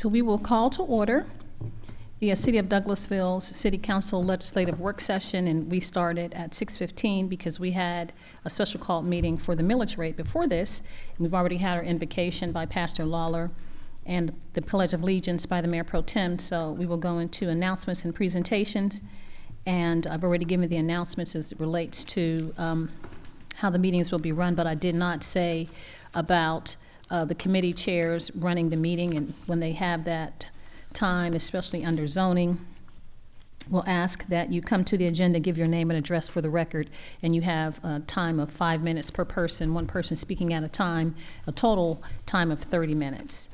So we will call to order the City of Douglasville's City Council Legislative Work Session, and we started at 6:15 because we had a special call meeting for the millage rate before this. And we've already had our invocation by Pastor Lawler and the Pledge of Allegiance by the Mayor Pro Tem, so we will go into announcements and presentations. And I've already given the announcements as it relates to how the meetings will be run, but I did not say about the committee chairs running the meeting, and when they have that time, especially under zoning, we'll ask that you come to the agenda, give your name and address for the record, and you have a time of 5 minutes per person, one person speaking at a time, a total time of 30 minutes.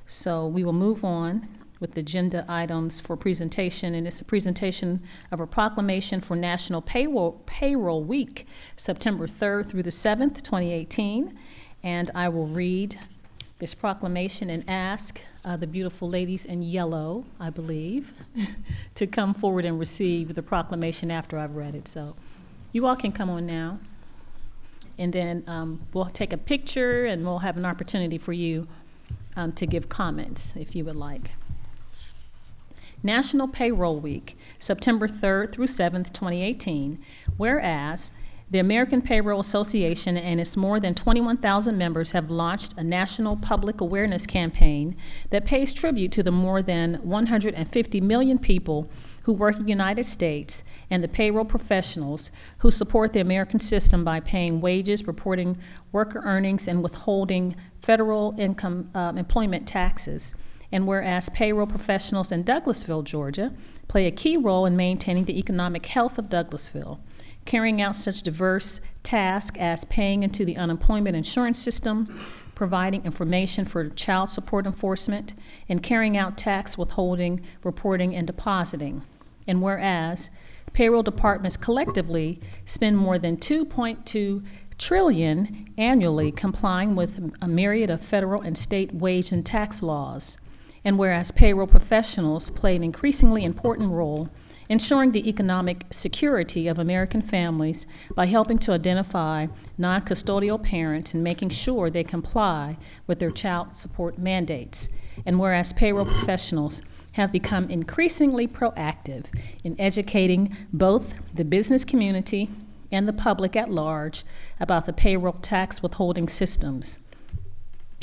So we will move on with the agenda items for presentation, and it's a presentation of a proclamation for National Payroll Week, September 3rd through the 7th, 2018. And I will read this proclamation and ask the beautiful ladies in yellow, I believe, to come forward and receive the proclamation after I've read it. So you all can come on now. And then we'll take a picture and we'll have an opportunity for you to give comments if you would like. National Payroll Week, September 3rd through 7th, 2018. Whereas the American Payroll Association and its more than 21,000 members have launched a national public awareness campaign that pays tribute to the more than 150 million people who work in the United States and the payroll professionals who support the American system by paying wages, reporting worker earnings, and withholding federal income employment taxes. And whereas payroll professionals in Douglasville, Georgia, play a key role in maintaining the economic health of Douglasville, carrying out such diverse tasks as paying into the unemployment insurance system, providing information for child support enforcement, and carrying out tax withholding, reporting, and depositing. And whereas payroll departments collectively spend more than $2.2 trillion annually complying with a myriad of federal and state wage and tax laws. And whereas payroll professionals play an increasingly important role ensuring the economic security of American families by helping to identify non-custodial parents and making sure they comply with their child support mandates. And whereas payroll professionals have become increasingly proactive in educating both the business community and the public at large about the payroll tax withholding systems.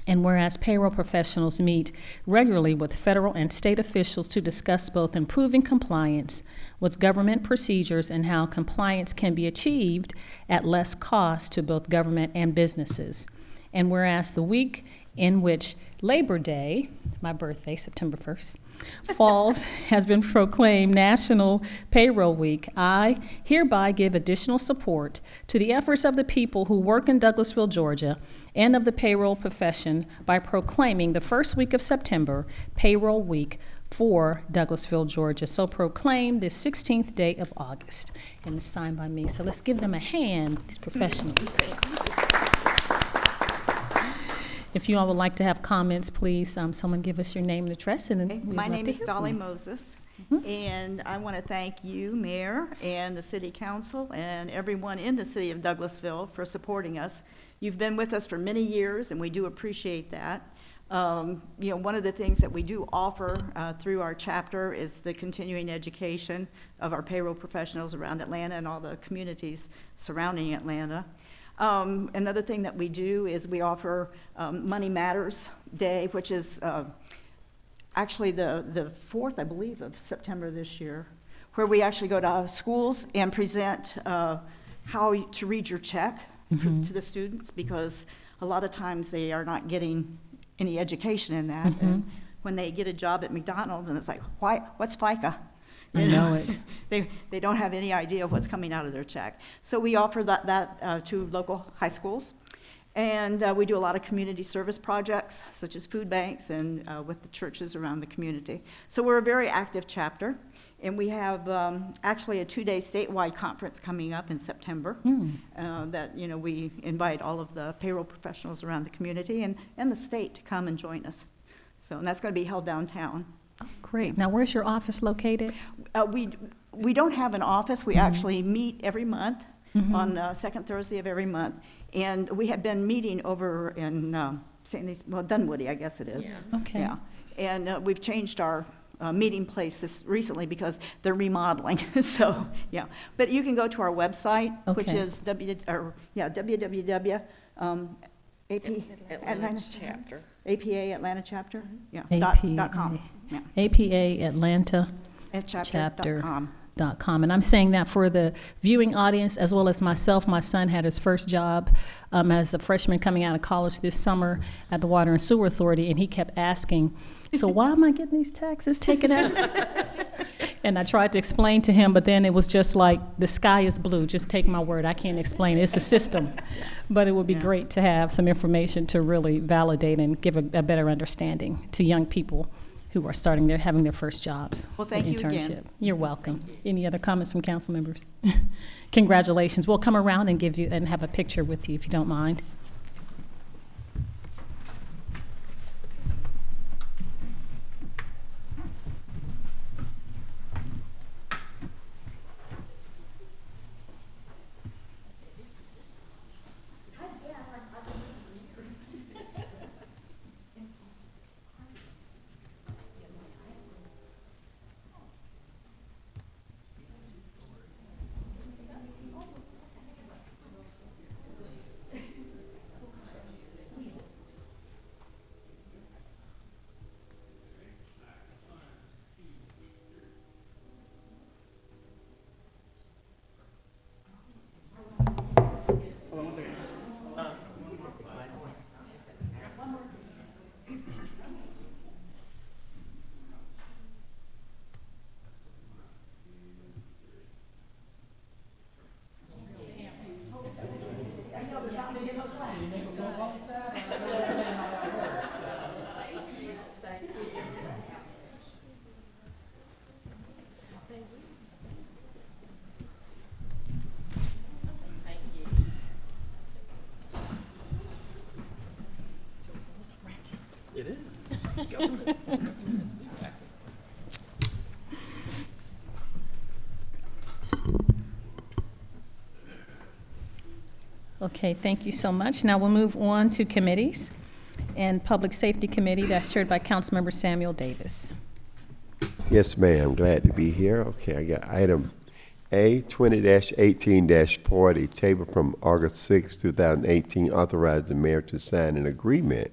And whereas payroll professionals meet regularly with federal and state officials to discuss both improving compliance with government procedures and how compliance can be achieved at less cost to both government and businesses. And whereas the week in which Labor Day, my birthday, September 1st, falls has been proclaimed National Payroll Week, I hereby give additional support to the efforts of the people who work in Douglasville, Georgia, and of the payroll profession by proclaiming the first week of September Payroll Week for Douglasville, Georgia. So proclaim this 16th day of August, and it's signed by me. So let's give them a hand, these professionals. If you all would like to have comments, please, someone give us your name and address. And okay. My name is Dolly Moses, and I want to thank you, Mayor, and the City Council, and everyone in the City of Douglasville for supporting us. You've been with us for many years, and we do appreciate that. You know, one of the things that we do offer through our chapter is the continuing education of our payroll professionals around Atlanta and all the communities surrounding Atlanta. Another thing that we do is we offer Money Matters Day, which is actually the 4th, I believe, of September this year, where we actually go to schools and present how to read your check to the students, because a lot of times they are not getting any education in that. And when they get a job at McDonald's and it's like, what's FICA? I know it. They don't have any idea of what's coming out of their check. So we offer that to local high schools. And we do a lot of community service projects, such as food banks and with the churches around the community. So we're a very active chapter. And we have actually a 2-day statewide conference coming up in September that, you know, we invite all of the payroll professionals around the community and the state to come and join us. So, and that's going to be held downtown. Oh, great. Now, where's your office located? We don't have an office. We actually meet every month on the second Thursday of every month. And we have been meeting over in Dunwoody, I guess it is. Yeah. Okay. Yeah. And we've changed our meeting place this recently because they're remodeling. So, yeah. But you can go to our website, which Okay. is www. Atlanta chapter. APA Atlanta chapter, yeah, APA. .com, yeah, APA Atlanta and chapter.com. .com. And I'm saying that for the viewing audience as well as myself. My son had his first job as a freshman coming out of college this summer at the Water and Sewer Authority, and he kept asking, so why am I getting these taxes taken out? And I tried to explain to him, but then it was just like, the sky is blue. Just take my word. I can't explain it. It's a system. But it would be great to have some information to really validate and give a better understanding to young people who are having their first jobs. Well, thank with you again. internship. You're welcome. Any other comments from council members? Congratulations. We'll come around and give you and have a picture with you if you don't mind. It is. Okay, thank you so much. Now we'll move on to committees. And Public Safety Committee, that's chaired by Councilmember Samuel Davis. Yes, ma'am. Glad to be here. Okay, I got item A, 20-18-40, table from August 6, 2018, authorize the mayor to sign an agreement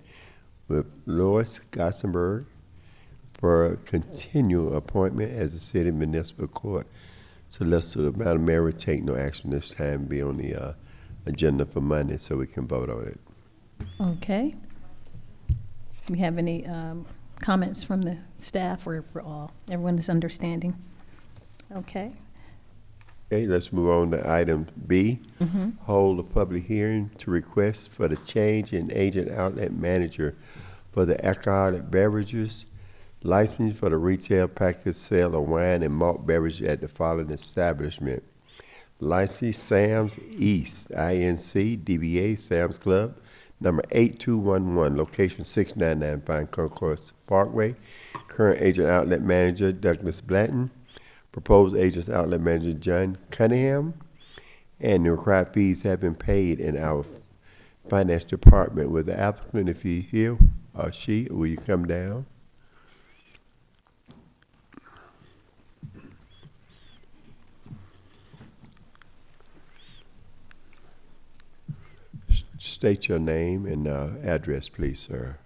with Lois Gothenberg for a continual appointment as a city municipal court solicitor. Madam Mayor, will take no action this time, be on the agenda for Monday so we can vote on it. Okay. Do we have any comments from the staff or for all? Everyone is understanding? Okay. Okay, let's move on to item B. Hold a public hearing to request for the change in agent outlet manager for the alcoholic beverages license for the retail package sale of wine and malt beverages at the following establishment. Licensee Sam's East, INC, DBA Sam's Club, number 8211, location 6995 Concourse Parkway. Current agent outlet manager Douglas Blanton. Proposed agent's outlet manager John Cunningham. And the required fees have been paid in our finance department. With the applicant, if he's here or she, will you come down? State your name and address, please, sir.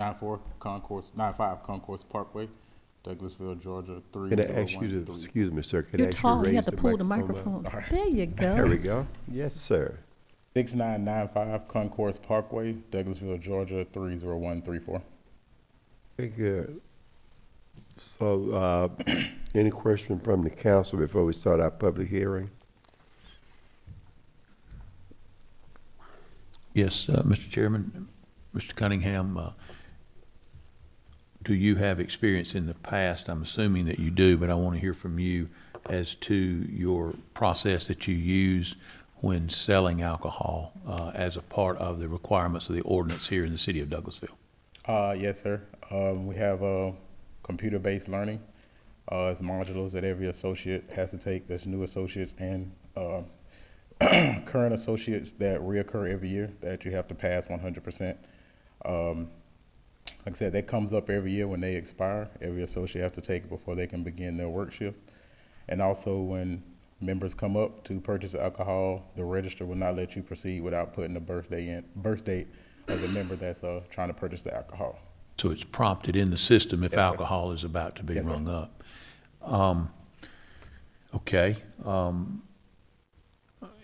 95 Concourse Parkway, Douglasville, Georgia, Can I ask you to, 30113. excuse me, sir, can I You're ask you to tall. You raise have to the pull the microphone microphone. up? There you go. There we go. Yes, sir. 6995 Concourse Parkway, Douglasville, Georgia, 30134. Very good. So, any question from the council before we start our public hearing? Yes, Mr. Chairman, Mr. Cunningham, do you have experience in the past? I'm assuming that you do, but I want to hear from you as to your process that you use when selling alcohol as a part of the requirements of the ordinance here in the city of Douglasville. Yes, sir. We have computer-based learning. It's modules that every associate has to take. There's new associates and current associates that reoccur every year that you have to pass 100%. Like I said, that comes up every year when they expire. Every associate has to take it before they can begin their work shift. And also when members come up to purchase alcohol, the register will not let you proceed without putting the birth date of the member that's trying to purchase the alcohol. So it's prompted in the system if Yes, sir. alcohol is about to be Yes, sir. rung up. Okay.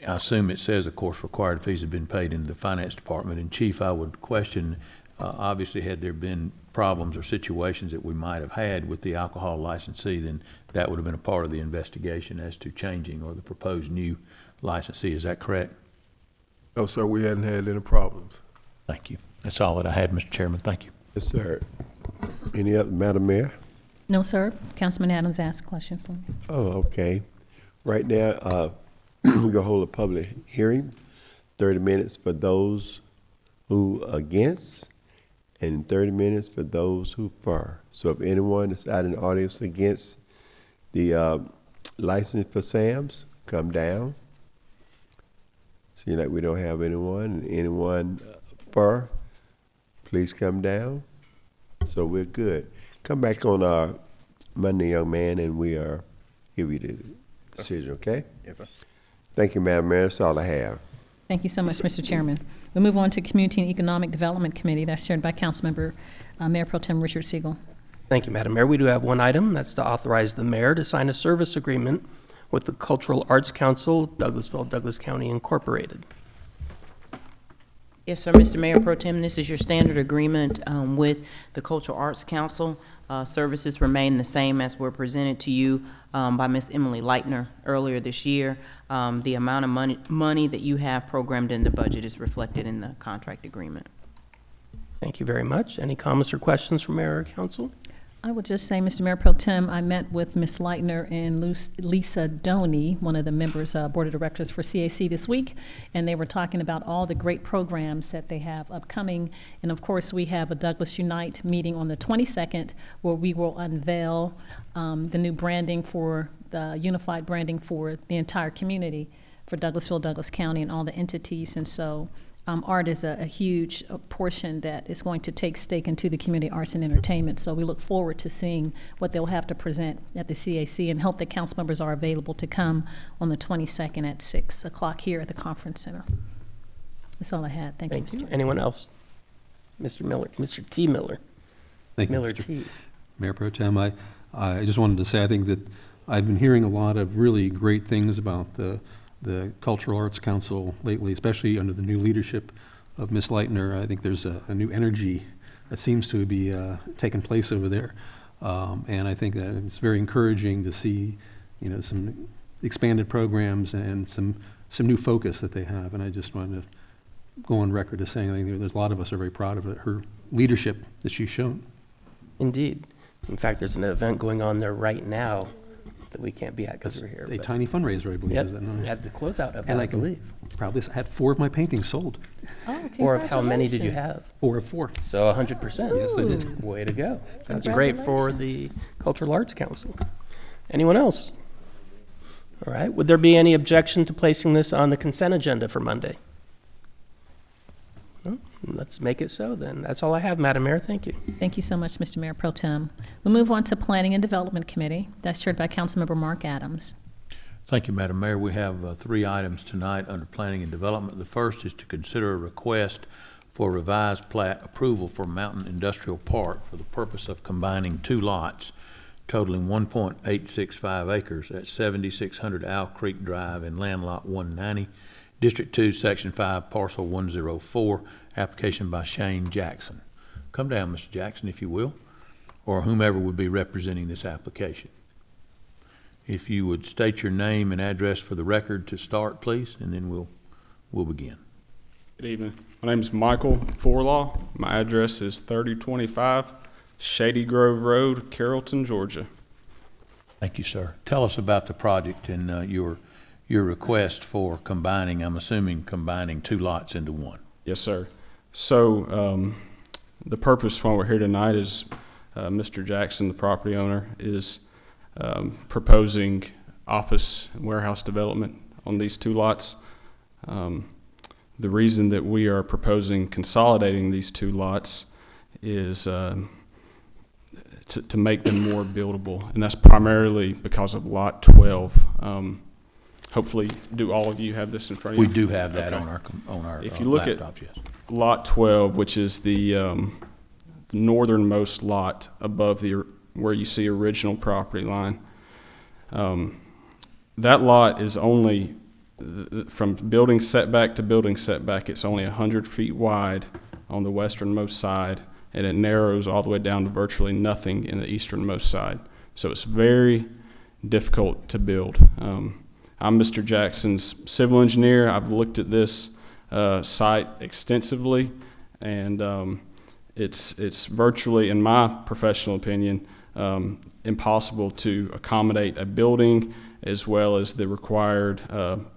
I assume it says, of course, required fees have been paid in the finance department. And Chief, I would question, obviously, had there been problems or situations that we might have had with the alcohol licensee, then that would have been a part of the investigation as to changing or the proposed new licensee. Is that correct? No, sir, we hadn't had any problems. Thank you. That's all that I had, Mr. Chairman. Thank you. Yes, sir. Any other, Madam Mayor? No, sir. Councilman Adams asked a question for me. Oh, okay. Right now, we're gonna hold a public hearing, 30 minutes for those who against, and 30 minutes for those who for. So if anyone is out in the audience against the license for Sam's, come down. Seems like we don't have anyone. Anyone for, please come down. So we're good. Come back on Monday, young man, and we give you the decision, okay? Yes, sir. Thank you, Madam Mayor. That's all I have. Thank you so much, Mr. Chairman. We move on to Community and Economic Development Committee. That's chaired by Councilmember Mayor Pro Tem Richard Siegel. Thank you, Madam Mayor. We do have one item. That's to authorize the mayor to sign a service agreement with the Cultural Arts Council, Douglasville, Douglas County Incorporated. Yes, sir, Mr. Mayor Pro Tem, this is your standard agreement with the Cultural Arts Council. Services remain the same as were presented to you by Ms. Emily Leitner earlier this year. The amount of money that you have programmed in the budget is reflected in the contract agreement. Thank you very much. Any comments or questions from mayor or council? I would just say, Mr. Mayor Pro Tem, I met with Ms. Leitner and Lisa Doney, one of the members, Board of Directors for CAC this week, and they were talking about all the great programs that they have upcoming. And of course, we have a Douglas Unite meeting on the 22nd where we will unveil the new branding for the unified branding for the entire community for Douglasville, Douglas County, and all the entities. And so art is a huge portion that is going to take stake into the community arts and entertainment. So we look forward to seeing what they'll have to present at the CAC and hope that council members are available to come on the 22nd at 6 o'clock here at the conference center. That's all I had. Thank you, Mr. Chairman. Anyone else? Mr. Miller, Mr. T. Miller. Thank you, Miller Mr. T. Mayor Pro Tem. I just wanted to say I think that I've been hearing a lot of really great things about the Cultural Arts Council lately, especially under the new leadership of Ms. Leitner. I think there's a new energy that seems to be taking place over there. And I think that it's very encouraging to see, some expanded programs and some new focus that they have. And I just wanted to go on record as saying I think there's a lot of us are very proud of her leadership that she's shown. Indeed. In fact, there's an event going on there right now that we can't be at because we're here. A tiny fundraiser, I believe. Yep, Is that not? at the closeout of it, And I believe. Proudly had 4 of my paintings sold. Oh, Or of how many did you congratulations. have? 4 of 4. So 100%. Yes, I did. Way to go. That's great for the Cultural Arts Council. Anyone else? All right. Would there be any objection to placing this on the consent agenda for Monday? No? Let's make it so then. That's all I have, Madam Mayor. Thank you. Thank you so much, Mr. Mayor Pro Tem. We'll move on to Planning and Development Committee. That's chaired by Councilmember Mark Adams. Thank you, Madam Mayor. We have 3 items tonight under Planning and Development. The first is to consider a request for revised plat approval for Mountain Industrial Park for the purpose of combining 2 lots totaling 1.865 acres at 7600 Owl Creek Drive in Land Lot 190, District 2, Section 5, Parcel 104, application by Shane Jackson. Come down, Mr. Jackson, if you will, or whomever would be representing this application. If you would state your name and address for the record to start, please, and then we'll begin. Good evening. My name is Michael Forlaw. My address is 3025 Shady Grove Road, Carrollton, Georgia. Thank you, sir. Tell us about the project and your request for combining, I'm assuming combining 2 lots into 1. Yes, sir. So the purpose why we're here tonight is Mr. Jackson, the property owner, is proposing office and warehouse development on these 2 lots. The reason that we are proposing consolidating these 2 lots is to make them more buildable, and that's primarily because of Lot 12. Hopefully, do all of you have this in front of We you? do have that Okay. on our If you look at laptops, yes. Lot 12, which is the northernmost lot above where you see original property line. That lot is only, from building setback to building setback, it's only 100 feet wide on the westernmost side, and it narrows all the way down to virtually nothing in the easternmost side. So it's very difficult to build. I'm Mr. Jackson's civil engineer. I've looked at this site extensively, and it's virtually, in my professional opinion, impossible to accommodate a building as well as the required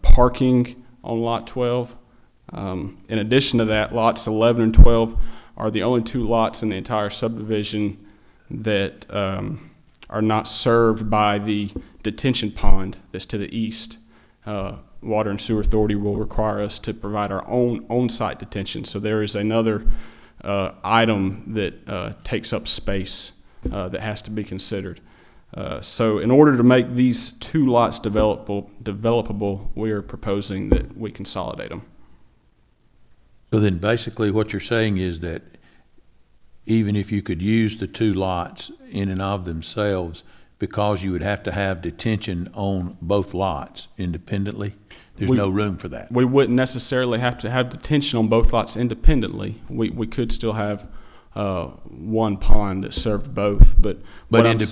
parking on Lot 12. In addition to that, lots 11 and 12 are the only two lots in the entire subdivision that are not served by the detention pond that's to the east. Water and Sewer Authority will require us to provide our own on-site detention. So there is another item that takes up space that has to be considered. So in order to make these two lots developable, we are proposing that we consolidate them. So then basically what you're saying is that even if you could use the two lots in and of themselves, because you would have to have detention on both lots independently, there's no room for that. We wouldn't necessarily have to have detention on both lots independently. We could still have one pond that served both, but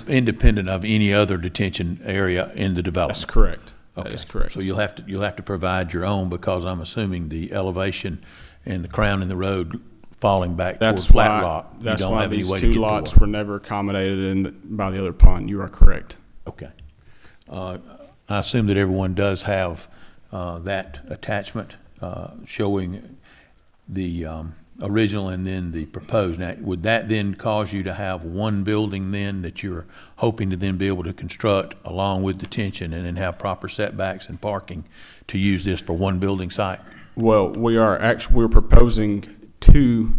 independent of any other detention area in the development. that's correct. Okay. That is correct. So you'll have to provide your own, because I'm assuming the elevation and the crown in the road falling back towards flat rock. That's you don't why have any these way to two get lots to were never accommodated by the other pond. You are correct. Okay. I assume that everyone does have that attachment showing the original and then the proposed. Now, would that then cause you to have one building then that you're hoping to then be able to construct along with detention and then have proper setbacks and parking to use this for one building site? Well, we're proposing two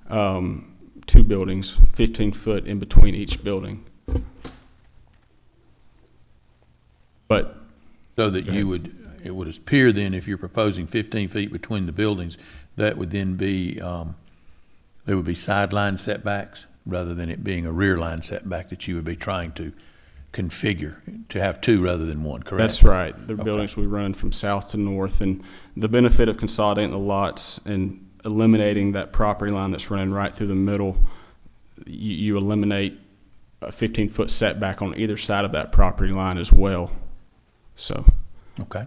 buildings, 15 foot in between each building. But so that it would appear then, if you're proposing 15 feet between the buildings, that would then be, there would be sideline setbacks rather than it being a rear line setback that you would be trying to configure to have two rather than one, correct? that's right. The buildings we run from south to north, and the benefit of consolidating the lots and eliminating that property line that's running right through the middle, you eliminate a 15-foot setback on either side of that property line as well. So. Okay.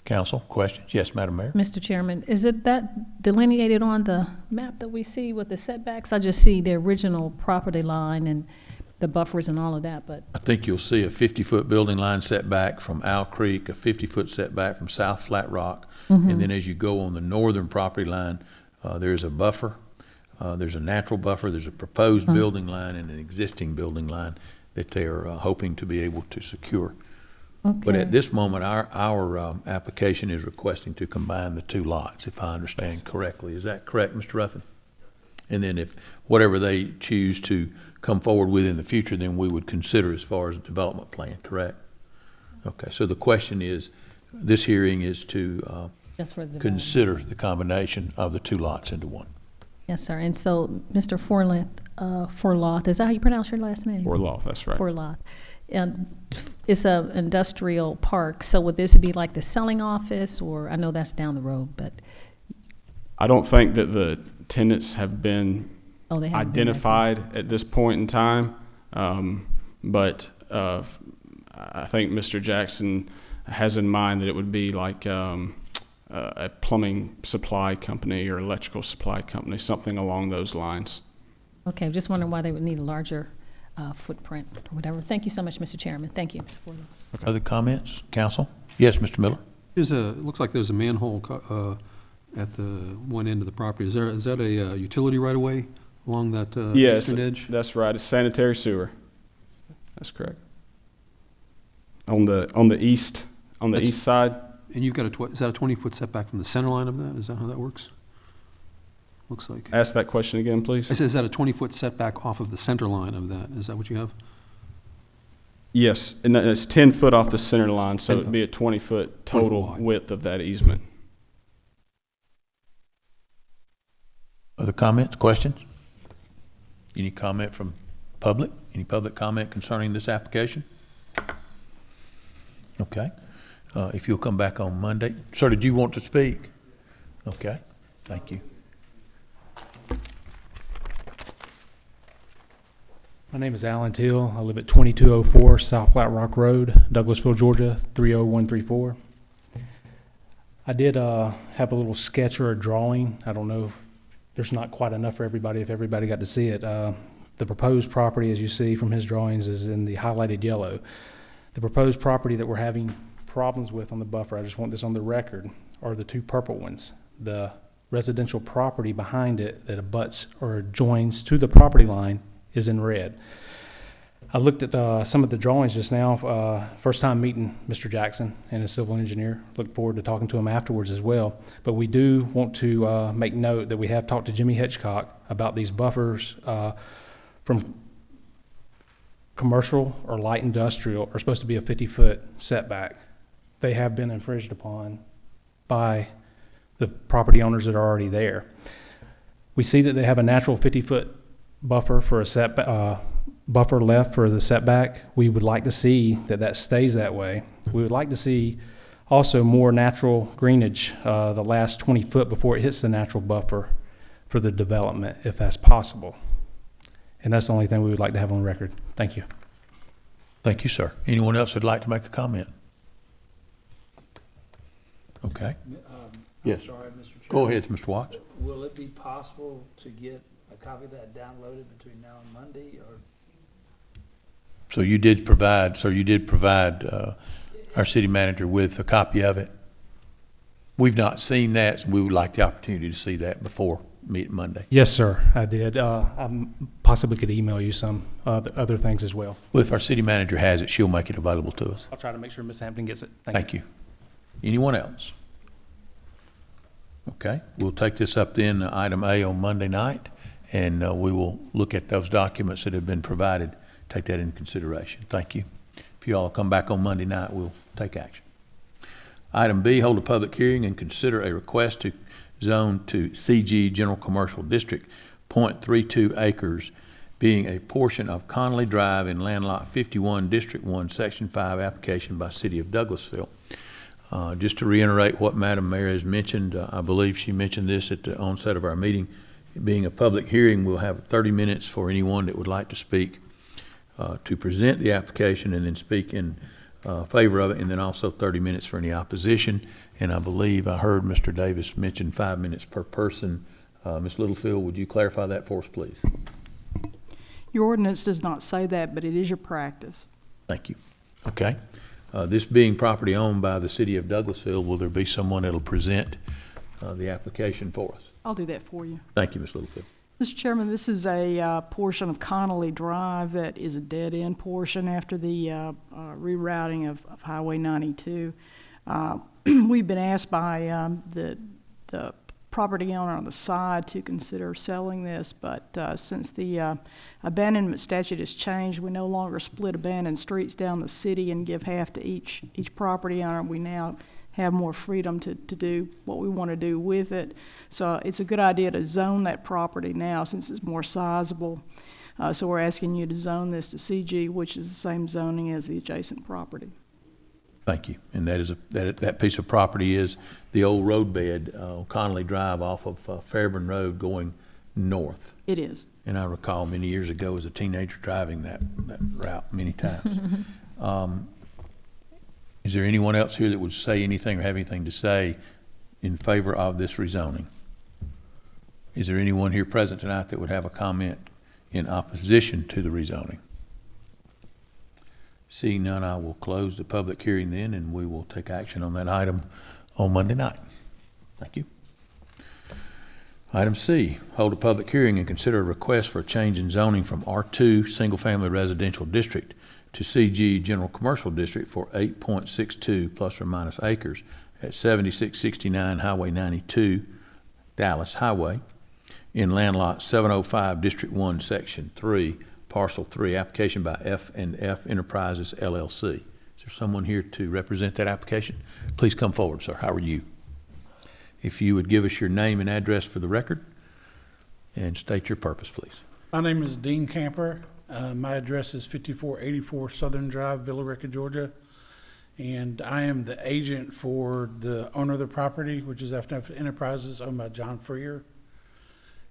Council, questions? Yes, Madam Mayor. Mr. Chairman, is it that delineated on the map that we see with the setbacks? I just see the original property line and the buffers and all of that, but. I think you'll see a 50-foot building line setback from Owl Creek, a 50-foot setback from South Flat Rock, and then as you go on the northern property line, there's a buffer, there's a natural buffer, there's a proposed building line and an existing building line that they are hoping to be able to secure. Okay. But at this moment, our application is requesting to combine the two lots, if I understand correctly. Is that correct, Mr. Ruffin? And then if whatever they choose to come forward with in the future, then we would consider as far as a development plan, correct? Okay, so the question is, this hearing is to Just for the consider the combination of the two lots into one. Yes, sir. And so, Mr. Forloth, is that how you pronounce your last name? Orloff, that's right. Forloth. And it's an industrial park, so would this be like the selling office, or, I know that's down the road, but. I don't think that the tenants have been They haven't been identified at this point in time, but I think Mr. Jackson has in mind that it would be like a plumbing supply company or electrical supply company, something along those lines. Okay, just wondering why they would need a larger footprint or whatever. Thank you so much, Mr. Chairman. Thank you, Mr. Forloth. Okay. Other comments, council? Yes, Mr. Miller? It looks like there's a manhole at the one end of the property. Is that a utility right away along that Yes, eastern edge? that's right. It's sanitary sewer. That's correct. On the east east side. And you've got is that a 20-foot setback from the center line of that? Is that how that works? looks like. Ask that question again, please. I said, is that a 20-foot setback off of the center line of that? Is that what you have? Yes, and it's 10 foot off the center line, so 10 it'd be a 20-foot 20 foot total wide. width of that easement. Other comments, questions? Any comment from public? Any public comment concerning this application? Okay. If you'll come back on Monday. Sir, did you want to speak? Okay, thank you. My name is Alan Till. I live at 2204 South Flat Rock Road, Douglasville, Georgia, 30134. I did have a little sketch or a drawing. I don't know, there's not quite enough for everybody if everybody got to see it. The proposed property, as you see from his drawings, is in the highlighted yellow. The proposed property that we're having problems with on the buffer, I just want this on the record, are the two purple ones. The residential property behind it that abuts or joins to the property line is in red. I looked at some of the drawings just now, first time meeting Mr. Jackson and his civil engineer. Look forward to talking to him afterwards as well. But we do want to make note that we have talked to Jimmy Hitchcock about these buffers from commercial or light industrial are supposed to be a 50-foot setback. They have been infringed upon by the property owners that are already there. We see that they have a natural 50-foot buffer for a setback, buffer left for the setback. We would like to see that that stays that way. We would like to see also more natural greenage the last 20 foot before it hits the natural buffer for the development, if that's possible. And that's the only thing we would like to have on record. Thank you. Thank you, sir. Anyone else would like to make a comment? Okay. Yes. Sorry, Mr. Chairman. Go ahead, Mr. Watts. Will it be possible to get a copy of that downloaded between now and Monday, or? So you did provide, our city manager with a copy of it? We've not seen that, so we would like the opportunity to see that before meeting Monday. Yes, sir, I did. I possibly could email you some other things as well. Well, if our city manager has it, she'll make it available to us. I'll try to make sure Ms. Hampton gets it. Thank you. Anyone else? Okay, we'll take this up then, item A on Monday night, and we will look at those documents that have been provided, take that into consideration. Thank you. If you all come back on Monday night, we'll take action. Item B, hold a public hearing and consider a request to zone to CG General Commercial District, 0.32 acres, being a portion of Connolly Drive in land lot 51, District 1, Section 5, application by City of Douglasville. Just to reiterate what Madam Mayor has mentioned, I believe she mentioned this at the onset of our meeting. Being a public hearing, we'll have 30 minutes for anyone that would like to speak to present the application and then speak in favor of it, and then also 30 minutes for any opposition. And I believe I heard Mr. Davis mention 5 minutes per person. Ms. Littlefield, would you clarify that for us, please? Your ordinance does not say that, but it is your practice. Thank you. Okay. This being property owned by the City of Douglasville, will there be someone that'll present the application for us? I'll do that for you. Thank you, Ms. Littlefield. Mr. Chairman, this is a portion of Connolly Drive that is a dead-end portion after the rerouting of Highway 92. We've been asked by the property owner on the side to consider selling this, but since the abandonment statute has changed, we no longer split abandoned streets down the city and give half to each property owner. We now have more freedom to do what we want to do with it. So it's a good idea to zone that property now since it's more sizable. So we're asking you to zone this to CG, which is the same zoning as the adjacent property. Thank you. And that is that piece of property is the old roadbed, Connolly Drive off of Fairburn Road going north. It is. And I recall many years ago as a teenager driving that route many times. Is there anyone else here that would say anything or have anything to say in favor of this rezoning? Is there anyone here present tonight that would have a comment in opposition to the rezoning? Seeing none, I will close the public hearing then, and we will take action on that item on Monday night. Thank you. Item C, hold a public hearing and consider a request for a change in zoning from R2 Single Family Residential District to CG General Commercial District for 8.62 plus or minus acres at 7669 Highway 92, Dallas Highway. in land lot 705, District 1, Section 3, Parcel 3, application by F&F Enterprises LLC. Is there someone here to represent that application? Please come forward, sir. How are you? If you would give us your name and address for the record and state your purpose, please. My name is Dean Camper. My address is 5484 Southern Drive, Villa Rica, Georgia. And I am the agent for the owner of the property, which is F&F Enterprises, owned by John Freer.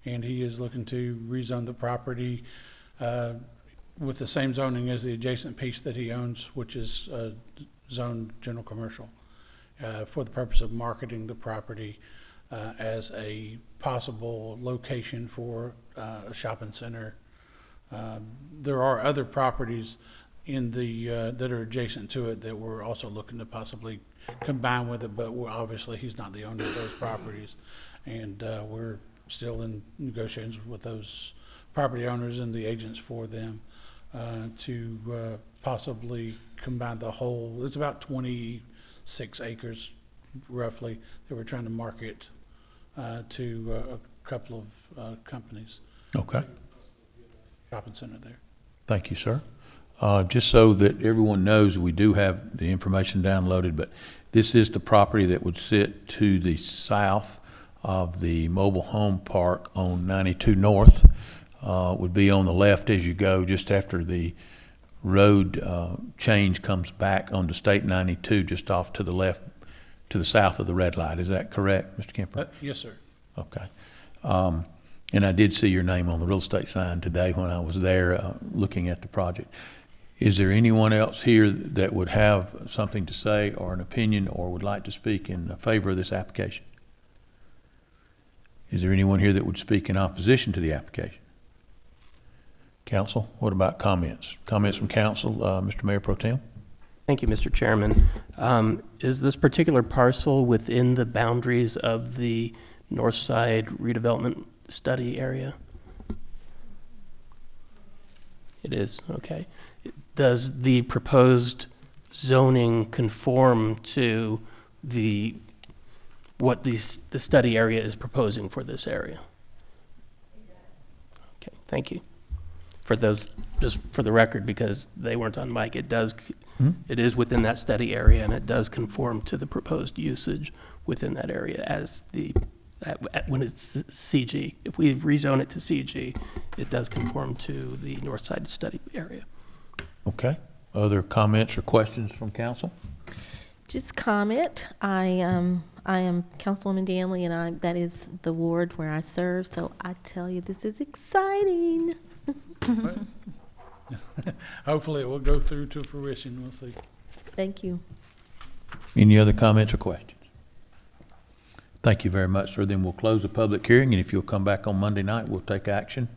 And he is looking to rezone the property with the same zoning as the adjacent piece that he owns, which is zoned general commercial, for the purpose of marketing the property as a possible location for a shopping center. There are other properties in the that are adjacent to it that we're also looking to possibly combine with it, but obviously he's not the owner of those properties, and we're still in negotiations with those property owners and the agents for them to possibly combine the whole. It's about 26 acres roughly that we're trying to market to a couple of companies. Okay. Shopping center there. Thank you, sir. Just so that everyone knows, we do have the information downloaded, but this is the property that would sit to the south of the mobile home park on 92 North. Would be on the left as you go, just after the road change comes back onto State 92, just off to the left, to the south of the red light. Is that correct, Mr. Kemper? Yes, sir. Okay. And I did see your name on the real estate sign today when I was there looking at the project. Is there anyone else here that would have something to say or an opinion or would like to speak in favor of this application? Is there anyone here that would speak in opposition to the application? Council, what about comments? Comments from council, Mr. Mayor Pro Tem? Thank you, Mr. Chairman. Is this particular parcel within the boundaries of the North Side redevelopment study area? It is, okay. Does the proposed zoning conform to what the study area is proposing for this area? Okay, thank you. For those, just for the record, because they weren't on mic, it does, it is within that study area and it does conform to the proposed usage within that area as when it's CG. If we rezone it to CG, it does conform to the North Side study area. Okay. Other comments or questions from council? Just comment. I am Councilwoman Danley, and that is the ward where I serve. So I tell you, this is exciting. Hopefully it will go through to fruition. We'll see. Thank you. Any other comments or questions? Thank you very much, sir. Then we'll close the public hearing, and if you'll come back on Monday night, we'll take action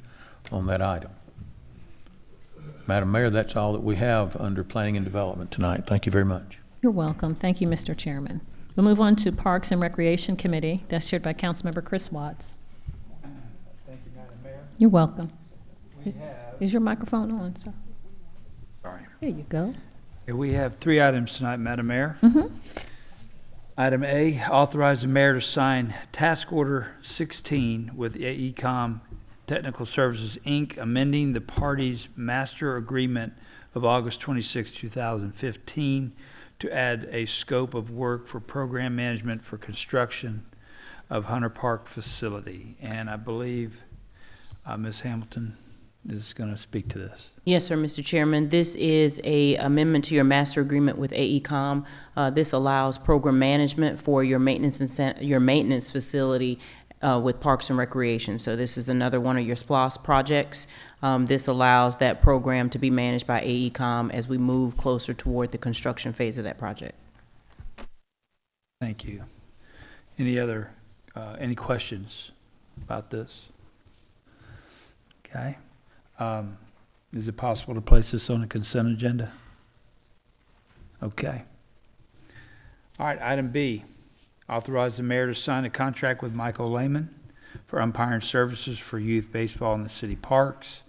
on that item. Madam Mayor, that's all that we have under planning and development tonight. Thank you very much. You're welcome. Thank you, Mr. Chairman. We'll move on to Parks and Recreation Committee. That's chaired by Councilmember Chris Watts. Thank you, Madam Mayor. You're welcome. Is your microphone on, sir? Sorry. There you go. Okay, we have 3 items tonight, Madam Mayor. Mm-hmm. Item A, authorize the mayor to sign Task Order 16 with AECom Technical Services, Inc., amending the parties' master agreement of August 26, 2015 to add a scope of work for program management for construction of Hunter Park facility. And I believe Ms. Hamilton is going to speak to this. Yes, sir, Mr. Chairman. This is a amendment to your master agreement with AECom. This allows program management for your maintenance facility with Parks and Recreation. So this is another one of your SPLOS projects. This allows that program to be managed by AECom as we move closer toward the construction phase of that project. Thank you. Any questions about this? Okay. Is it possible to place this on the consent agenda? Okay. All right, item B. Authorize the mayor to sign a contract with Michael Lehman for umpiring services for youth baseball in the city parks.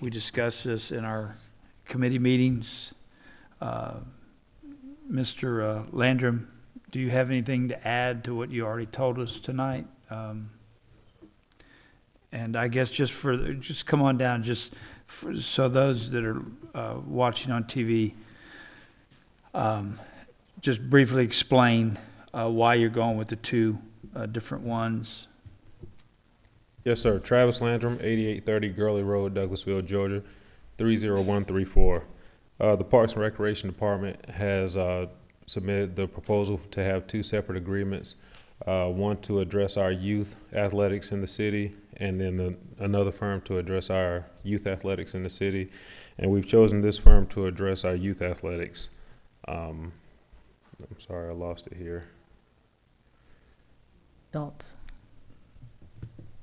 We discussed this in our committee meetings. Mr. Landrum, do you have anything to add to what you already told us tonight? And I guess just come on down, so those that are watching on TV, just briefly explain why you're going with the two different ones. Yes, sir. Travis Landrum, 8830 Gurley Road, Douglasville, Georgia, 30134. The Parks and Recreation Department has submitted the proposal to have two separate agreements, one to address our youth athletics in the city, and then another firm to address our youth athletics in the city. And we've chosen this firm to address our youth athletics. I'm sorry, I lost it here. Adults.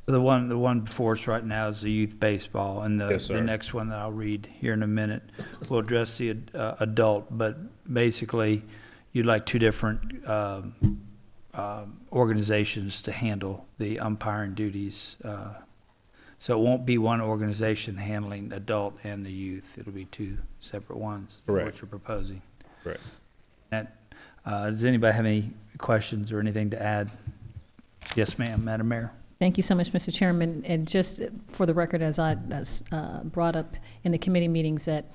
The one before us right now is the youth baseball, and Yes, sir. the next one that I'll read here in a minute will address the adult. But basically, you'd like two different organizations to handle the umpiring duties. So it won't be one organization handling adult and the youth. It'll be two separate ones. Correct. What you're proposing. Correct. Does anybody have any questions or anything to add? Yes, ma'am, Madam Mayor. Thank you so much, Mr. Chairman. And just for the record, as I brought up in the committee meetings, that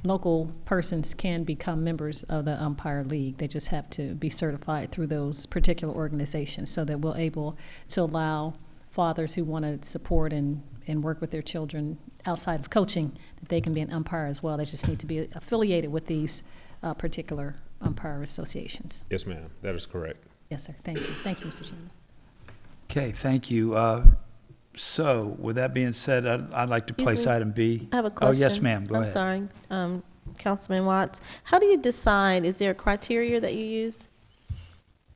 local persons can become members of the umpire league. They just have to be certified through those particular organizations, so that we're able to allow fathers who want to support and work with their children outside of coaching, that they can be an umpire as well. They just need to be affiliated with these particular umpire associations. Yes, ma'am. That is correct. Yes, sir. Thank you. Thank you, Mr. Chairman. Okay, thank you. So with that being said, I'd like to place Excuse me. item B. I have a question. Oh, yes, ma'am. Go ahead. I'm sorry, Councilman Watts. How do you decide, is there a criteria that you use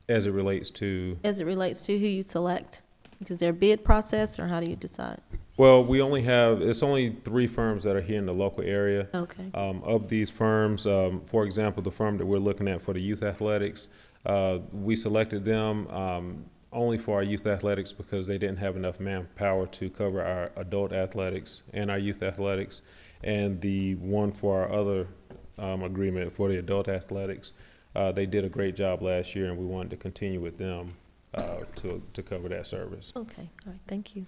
As it relates to, as it relates to who you select? Is there a bid process, or how do you decide? well, it's only 3 firms that are here in the local area. Okay. Of these firms, for example, the firm that we're looking at for the youth athletics, we selected them only for our youth athletics because they didn't have enough manpower to cover our adult athletics and our youth athletics. And the one for our other agreement for the adult athletics, they did a great job last year, and we wanted to continue with them to cover that service. Okay, all right, thank you.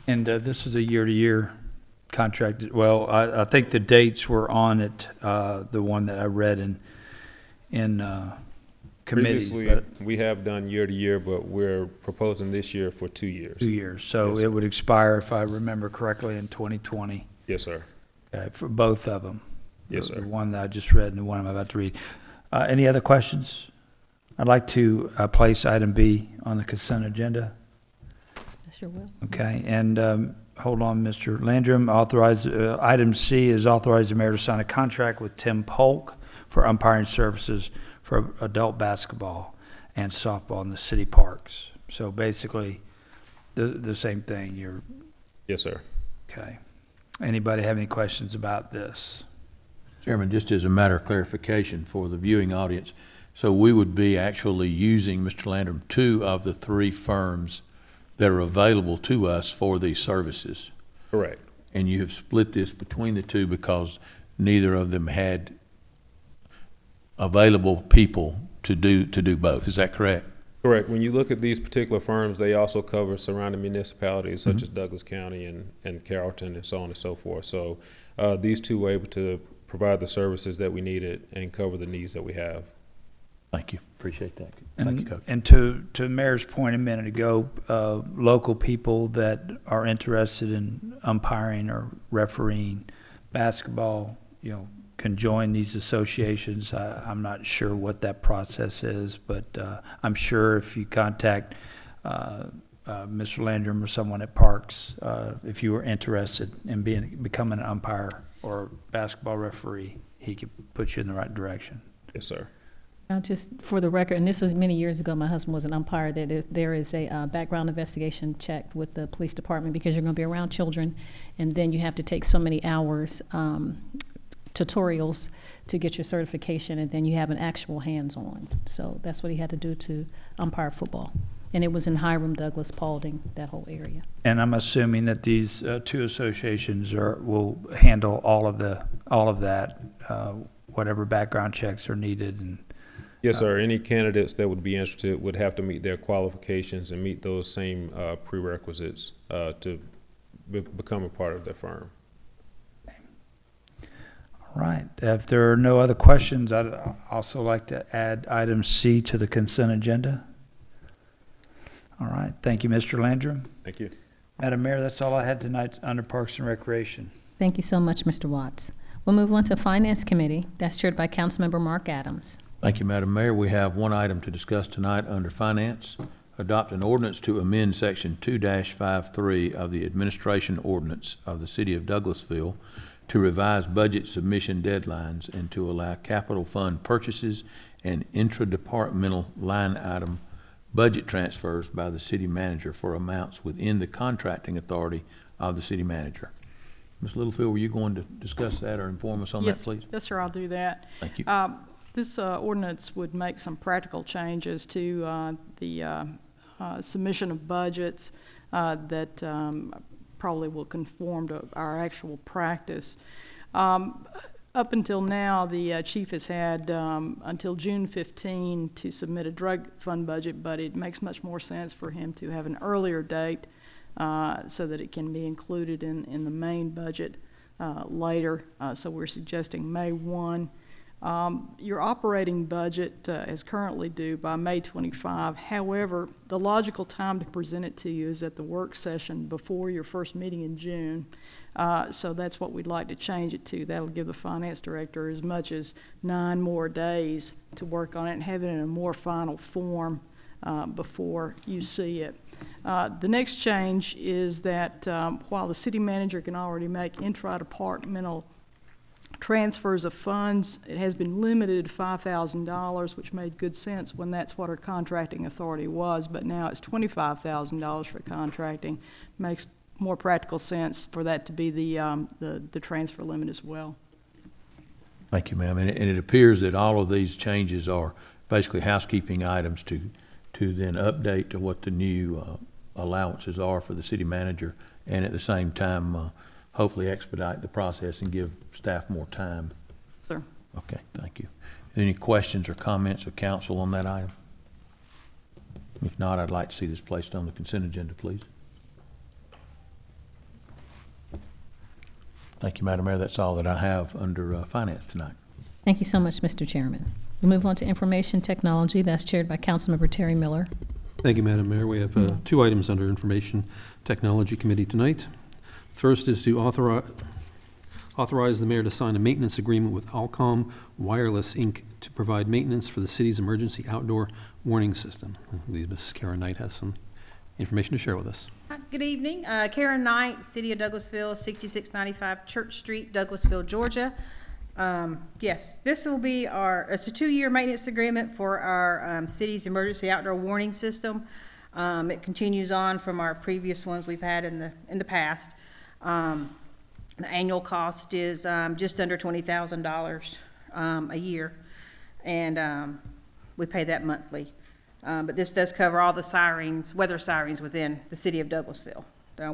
And this is a year-to-year contract. Well, I think the dates were on it, the one that I read in committees. Previously, we have done year to year, but we're proposing this year for 2 years. 2 years. So Yes, it sir. would expire, if I remember correctly, in 2020 Yes, sir. for both of them. Yes, sir. The one that I just read and the one I'm about to read. Any other questions? I'd like to place item B on the consent agenda. I sure will. Okay, and hold on, Mr. Landrum. Item C is authorize the mayor to sign a contract with Tim Polk for umpiring services for adult basketball and softball in the city parks. So basically, the same thing. Yes, sir. Okay. Anybody have any questions about this? Chairman, just as a matter of clarification for the viewing audience, so we would be actually using, Mr. Landrum, 2 of the 3 firms that are available to us for these services. Correct. And you have split this between the 2 because neither of them had available people to do both. Is that correct? Correct. When you look at these particular firms, they also cover surrounding municipalities such as Douglas County and Carrollton and so on and so forth. So these 2 were able to provide the services that we needed and cover the needs that we have. Thank you. Appreciate that. Thank you, Coach. And to Mayor's point a minute ago, local people that are interested in umpiring or refereeing basketball, can join these associations. I'm not sure what that process is, but I'm sure if you contact Mr. Landrum or someone at Parks, if you were interested in becoming an umpire or basketball referee, he could put you in the right direction. Yes, sir. Now, just for the record, and this was many years ago, my husband was an umpire, that there is a background investigation checked with the police department because you're going to be around children, and then you have to take so many hours tutorials to get your certification, and then you have an actual hands-on. So that's what he had to do to umpire football. And it was in Hiram, Douglas, Paulding, that whole area. And I'm assuming that these 2 associations will handle all of that, whatever background checks are needed. And Yes, sir. Any candidates that would be interested would have to meet their qualifications and meet those same prerequisites to become a part of their firm. All right. If there are no other questions, I'd also like to add item C to the consent agenda. All right. Thank you, Mr. Landrum. Thank you. Madam Mayor, that's all I had tonight under Parks and Recreation. Thank you so much, Mr. Watts. We'll move on to Finance Committee. That's chaired by Councilmember Mark Adams. Thank you, Madam Mayor. We have one item to discuss tonight under Finance. Adopt an ordinance to amend Section 2-53 of the Administration Ordinance of the City of Douglasville to revise budget submission deadlines and to allow capital fund purchases and intra-departmental line item budget transfers by the city manager for amounts within the contracting authority of the city manager. Ms. Littlefield, were you going to discuss that or inform us on that, please? Yes, sir, I'll do that. Thank you. This ordinance would make some practical changes to the submission of budgets that probably will conform to our actual practice. Up until now, the chief has had until June 15 to submit a drug fund budget, but it makes much more sense for him to have an earlier date so that it can be included in the main budget later. So we're suggesting May 1. Your operating budget is currently due by May 25. However, the logical time to present it to you is at the work session before your first meeting in June. So that's what we'd like to change it to. That'll give the finance director as much as 9 more days to work on it and have it in a more final form before you see it. The next change is that while the city manager can already make intra-departmental transfers of funds, it has been limited to $5,000, which made good sense when that's what our contracting authority was, but now it's $25,000 for contracting. Makes more practical sense for that to be the transfer limit as well. Thank you, ma'am. And it appears that all of these changes are basically housekeeping items to then update to what the new allowances are for the city manager, and at the same time hopefully expedite the process and give staff more time. Sir. Okay, thank you. Any questions or comments of council on that item? If not, I'd like to see this placed on the consent agenda, please. Thank you, Madam Mayor. That's all that I have under finance tonight. Thank you so much, Mr. Chairman. We move on to Information Technology. That's chaired by Councilmember Terry Miller. Thank you, Madam Mayor. We have 2 items under Information Technology Committee tonight. First is to authorize the mayor to sign a maintenance agreement with Alcom Wireless, Inc. to provide maintenance for the city's emergency outdoor warning system. I believe Mrs. Karen Knight has some information to share with us. Good evening. Karen Knight, City of Douglasville, 6695 Church Street, Douglasville, Georgia. Yes, this will be it's a 2-year maintenance agreement for our city's emergency outdoor warning system. It continues on from our previous ones we've had in the past. The annual cost is just under $20,000 a year, and we pay that monthly. But this does cover all the sirens, weather sirens within the city of Douglasville.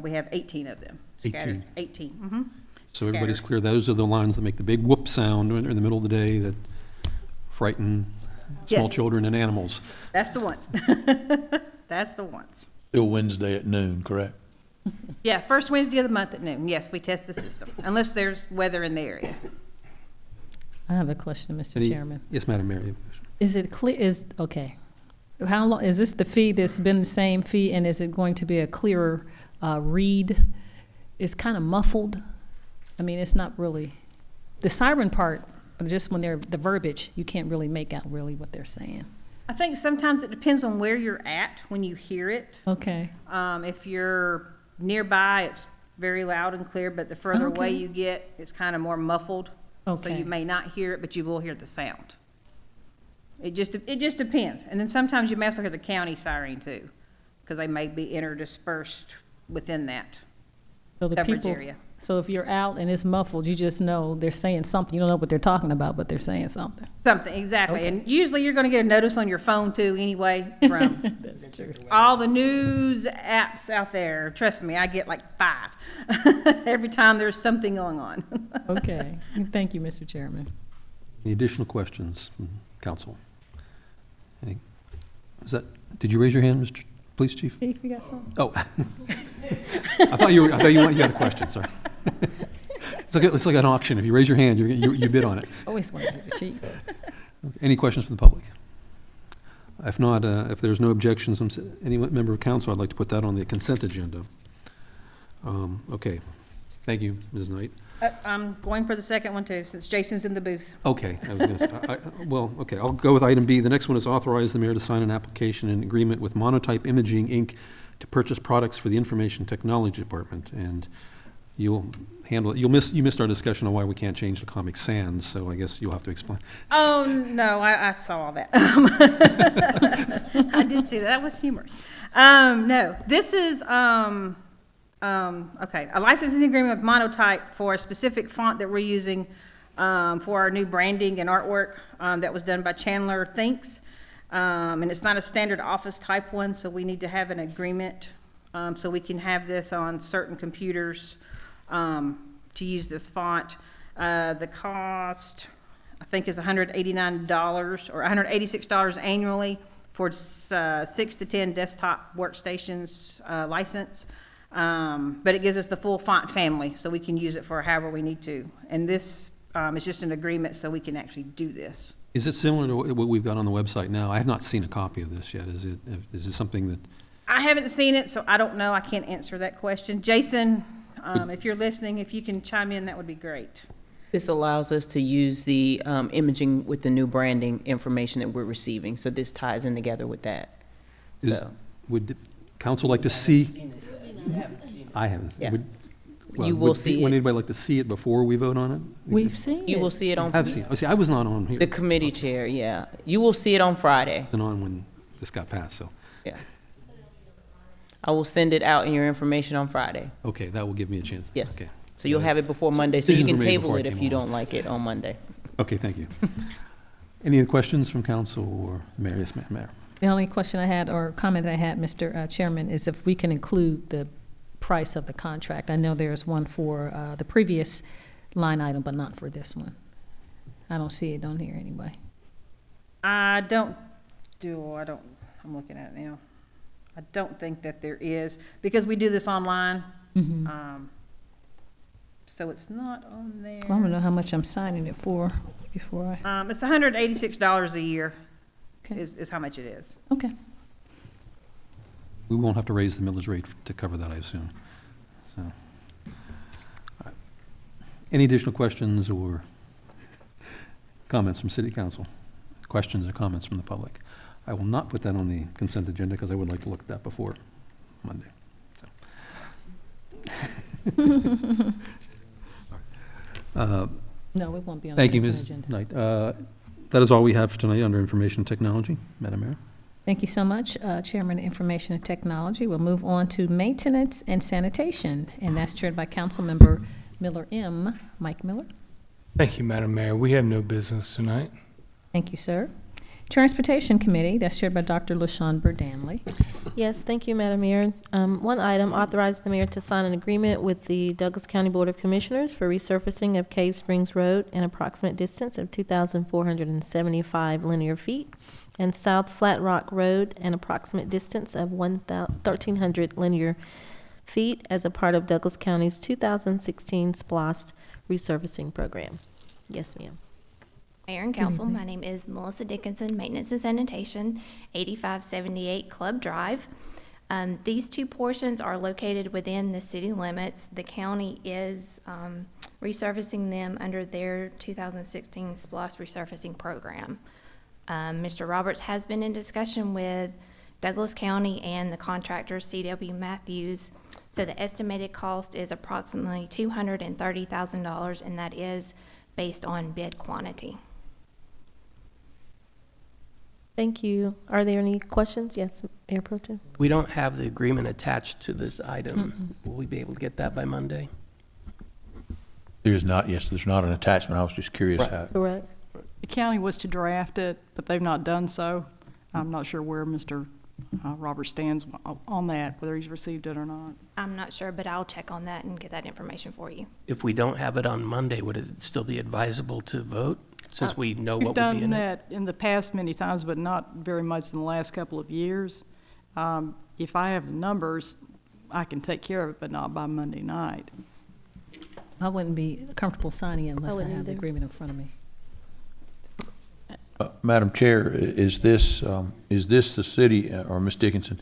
We have 18 of them scattered. 18. Mm-hmm. So everybody's clear, those are the lines that make the big whoop sound in the middle of the day that frighten small children and animals. That's the ones. That's the ones. Still Wednesday at noon, correct? Yeah, first Wednesday of the month at noon. Yes, we test the system, unless there's weather in the area. I have a question, Mr. Chairman. Yes, Madam Mayor. Is it clear, okay. How long, is this the fee that's been the same fee, and is it going to be a clearer read? It's kind of muffled. I mean, it's not really, the siren part, just when they're, the verbiage, you can't really make out really what they're saying. I think sometimes it depends on where you're at when you hear it. Okay. If you're nearby, it's very loud and clear, but the further away you get, it's kind of more muffled. Okay. So you may not hear it, but you will hear the sound. It just depends. And then sometimes you may also hear the county siren too, because they may be interdispersed within that coverage area. So if you're out and it's muffled, you just know they're saying something. You don't know what they're talking about, but they're saying something. Something, exactly. Okay. And usually you're going to get a notice on your phone too anyway from That's true. all the news apps out there. Trust me, I get like 5 every time there's something going on. Okay. Thank you, Mr. Chairman. Any additional questions from council? Did you raise your hand, Mr. Police Chief? Chief, you got something? Oh. I thought you had a question, sorry. It's like an auction. If you raise your hand, you bid on it. Always want to be cheap. Any questions from the public? If not, if there's no objections from any member of council, I'd like to put that on the consent agenda. Okay. Thank you, Ms. Knight. I'm going for the second one too, since Jason's in the booth. Okay, I was going to say, okay, I'll go with item B. The next one is authorize the mayor to sign an application and agreement with Monotype Imaging, Inc. to purchase products for the Information Technology Department. And you'll handle it. You missed our discussion on why we can't change the Comic Sans, so I guess you'll have to explain. Oh, no, I saw that. I did see that. That was humorous. No, this is, okay, a licensing agreement with Monotype for a specific font that we're using for our new branding and artwork that was done by Chandler Thinks. And it's not a standard office type one, so we need to have an agreement so we can have this on certain computers to use this font. The cost, I think, is $189 or $186 annually for 6 to 10 desktop workstations license. But it gives us the full font family, so we can use it for however we need to. And this is just an agreement so we can actually do this. Is it similar to what we've got on the website now? I have not seen a copy of this yet. Is it something that? I haven't seen it, so I don't know. I can't answer that question. Jason, if you're listening, if you can chime in, that would be great. This allows us to use the imaging with the new branding information that we're receiving, so this ties in together with that. Would the council like to see? I haven't seen it. Yeah. You will see it. Would anybody like to see it before we vote on it? We've seen it. You will see it on. I've seen it. Oh, see, I was not on here. The committee chair, yeah. You will see it on Friday. I wasn't on when this got passed, so. Yeah. I will send it out in your information on Friday. Okay, that will give me a chance. Yes. Okay. So you'll have it before Monday, so you Decisions can were made table before I it if came you on. don't like it on Monday. Okay, thank you. Any other questions from council or Mayor? Yes, Mayor. The only question I had, or comment I had, Mr. Chairman, is if we can include the price of the contract. I know there's one for the previous line item, but not for this one. I don't see it on here anyway. I'm looking at it now. I don't think that there is, because we do this online. Mm-hmm. So it's not on there. I don't know how much I'm signing it for before I. It's $186 a year. Okay. Is how much it is. Okay. We won't have to raise the millage rate to cover that, I assume. So, all right. Any additional questions or comments from City Council? Questions or comments from the public? I will not put that on the consent agenda because I would like to look at that before Monday. So. No, it won't be on the Thank you, consent Ms. agenda. Knight. That is all we have tonight under Information Technology. Madam Mayor. Thank you so much, Chairman of Information and Technology. We'll move on to Maintenance and Sanitation, and that's chaired by Councilmember Miller M. Mike Miller. Thank you, Madam Mayor. We have no business tonight. Thank you, sir. Transportation Committee, that's chaired by Dr. LaShawn Burdanley. Yes, thank you, Madam Mayor. One item, authorize the mayor to sign an agreement with the Douglas County Board of Commissioners for resurfacing of Cave Springs Road, an approximate distance of 2,475 linear feet, and South Flat Rock Road, an approximate distance of 1,300 linear feet, as a part of Douglas County's 2016 SPLOST resurfacing program. Yes, ma'am. Mayor and Council, my name is Melissa Dickinson, Maintenance and Sanitation, 8578 Club Drive. These two portions are located within the city limits. The county is resurfacing them under their 2016 SPLOST resurfacing program. Mr. Roberts has been in discussion with Douglas County and the contractor C.W. Matthews. So the estimated cost is approximately $230,000, and that is based on bid quantity. Thank you. Are there any questions? Yes, Mayor Pro Tem. We don't have the agreement attached to this item. Will we be able to get that by Monday? There's not, yes, there's not an attachment. I was just curious Right. how. Correct. The county was to draft it, but they've not done so. I'm not sure where Mr. Robert stands on that, whether he's received it or not. I'm not sure, but I'll check on that and get that information for you. If we don't have it on Monday, would it still be advisable to vote, since we know what would be We've in done it? that in the past many times, but not very much in the last couple of years. If I have the numbers, I can take care of it, but not by Monday night. I wouldn't be comfortable signing it unless I wouldn't have the either. agreement in front of me. Madam Chair, is this the city, or Ms. Dickinson,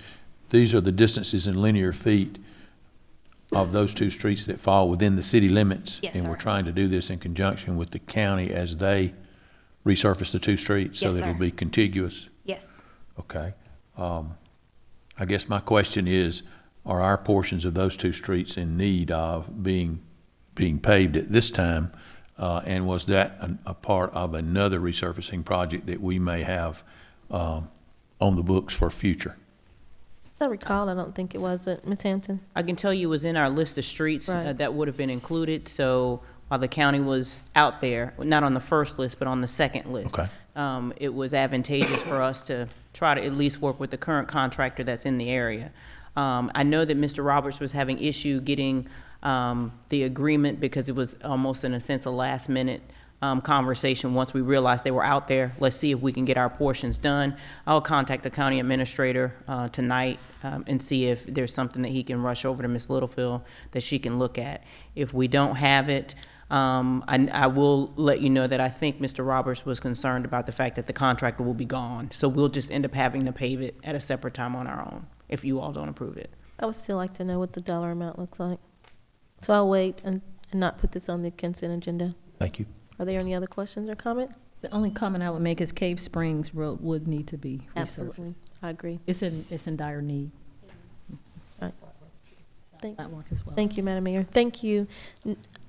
these are the distances in linear feet of those two streets that fall within the city limits? Yes, And sir. we're trying to do this in conjunction with the county as they resurface the two streets? So Yes, that it'll sir. be contiguous? Yes. Okay. I guess my question is, are our portions of those two streets in need of being paved at this time? And was that a part of another resurfacing project that we may have on the books for future? As I recall, I don't think it was, but Ms. Hampton? I can tell you it was in our list of streets Right. that would have been included, so while the county was out there, not on the first list, but on the second list. Okay. It was advantageous for us to try to at least work with the current contractor that's in the area. I know that Mr. Roberts was having issue getting the agreement because it was almost in a sense a last minute conversation. Once we realized they were out there, let's see if we can get our portions done. I'll contact the county administrator tonight and see if there's something that he can rush over to Ms. Littlefield that she can look at. If we don't have it, I will let you know that I think Mr. Roberts was concerned about the fact that the contractor will be gone. So we'll just end up having to pave it at a separate time on our own if you all don't approve it. I would still like to know what the dollar amount looks like. So I'll wait and not put this on the consent agenda. Thank you. Are there any other questions or comments? The only comment I would make is Cave Springs Road would need to be Absolutely. resurfaced. I agree. It's in dire need. Thank, Sidewalk as well. thank you, Madam Mayor. Thank you.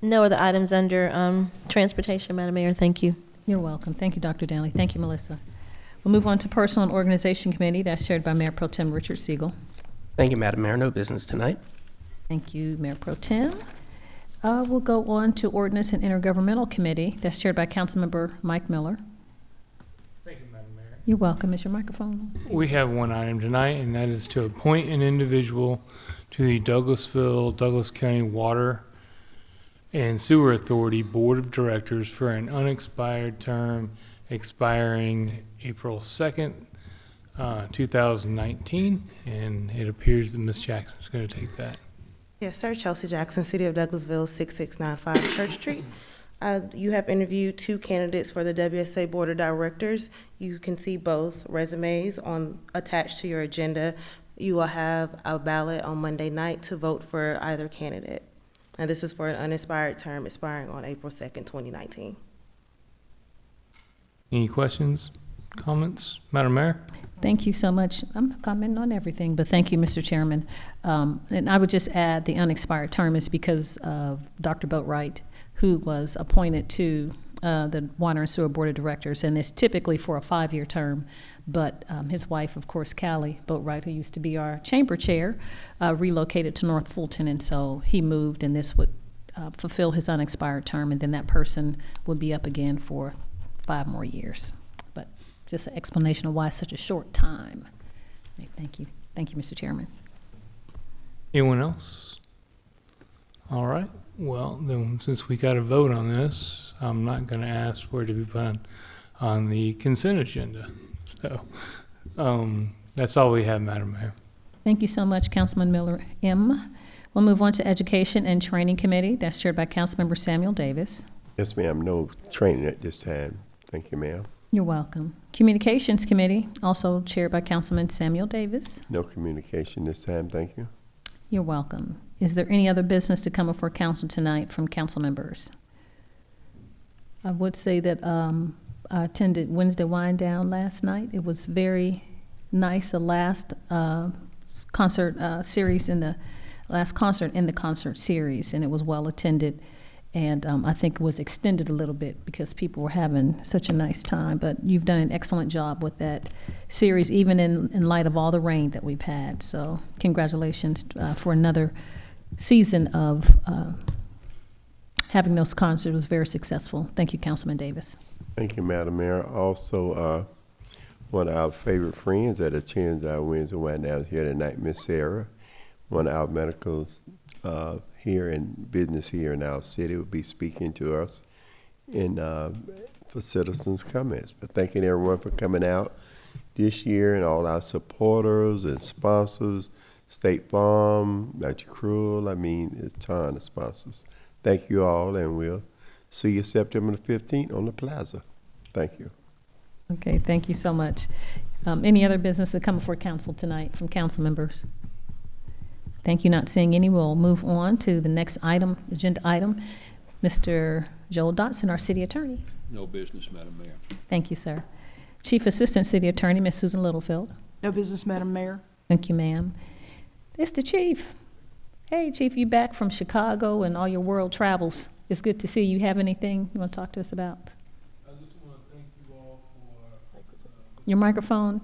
No other items under transportation, Madam Mayor. Thank you. You're welcome. Thank you, Dr. Danley. Thank you, Melissa. We'll move on to Personal and Organization Committee. That's chaired by Mayor Pro Tem Richard Siegel. Thank you, Madam Mayor. No business tonight. Thank you, Mayor Pro Tem. We'll go on to Ordinance and Intergovernmental Committee. That's chaired by Councilmember Mike Miller. Thank you, Madam Mayor. You're welcome. Is your microphone on? We have one item tonight, and that is to appoint an individual to the Douglasville, Douglas County Water and Sewer Authority Board of Directors for an unexpired term expiring April 2nd, 2019, and it appears that Ms. Jackson's going to take that. Yes, sir. Chelsea Jackson, City of Douglasville, 6695 Church Street. You have interviewed 2 candidates for the WSA Board of Directors. You can see both resumes attached to your agenda. You will have a ballot on Monday night to vote for either candidate. And this is for an unexpired term expiring on April 2nd, 2019. Any questions, comments? Madam Mayor? Thank you so much. I'm commenting on everything, but thank you, Mr. Chairman. And I would just add the unexpired term is because of Dr. Boatwright, who was appointed to the Water and Sewer Board of Directors, and it's typically for a 5-year term. But his wife, of course, Callie Boatwright, who used to be our chamber chair, relocated to North Fulton, and so he moved, and this would fulfill his unexpired term, and then that person would be up again for 5 more years. But just an explanation of why it's such a short time. Thank you. Thank you, Mr. Chairman. Anyone else? All right. Well, then, since we got a vote on this, I'm not going to ask for it to be put on the consent agenda. So that's all we have, Madam Mayor. Thank you so much, Councilman Miller M. We'll move on to Education and Training Committee. That's chaired by Councilmember Samuel Davis. Yes, ma'am. No training at this time. Thank you, ma'am. You're welcome. Communications Committee, also chaired by Councilman Samuel Davis. No communication this time. Thank you. You're welcome. Is there any other business to come before council tonight from council members? I would say that I attended Wednesday Wind Down last night. It was very nice. The last concert series in the last concert in the concert series, and it was well attended. And I think it was extended a little bit because people were having such a nice time. But you've done an excellent job with that series, even in light of all the rain that we've had. So congratulations for another season of having those concerts. It was very successful. Thank you, Councilman Davis. Thank you, Madam Mayor. Also, one of our favorite friends that attends our Wednesday Wind Down here tonight, Miss Sarah, one of our medical here in business here in our city, will be speaking to us for citizens' comments. But thanking everyone for coming out this year and all our supporters and sponsors, State Farm, Magic Cruel. I mean, it's a ton of sponsors. Thank you all, and we'll see you September the 15th on the plaza. Thank you. Okay, thank you so much. Any other business that come before council tonight from council members? Thank you. Not seeing any, we'll move on to the next item, agenda item. Mr. Joel Dotson, our city attorney. No business, Madam Mayor. Thank you, sir. Chief Assistant City Attorney, Ms. Susan Littlefield. No business, Madam Mayor. Thank you, ma'am. It's the chief. Hey, Chief, you back from Chicago and all your world travels. It's good to see you. Have anything you want to talk to us about? I just want to thank you all for Your microphone.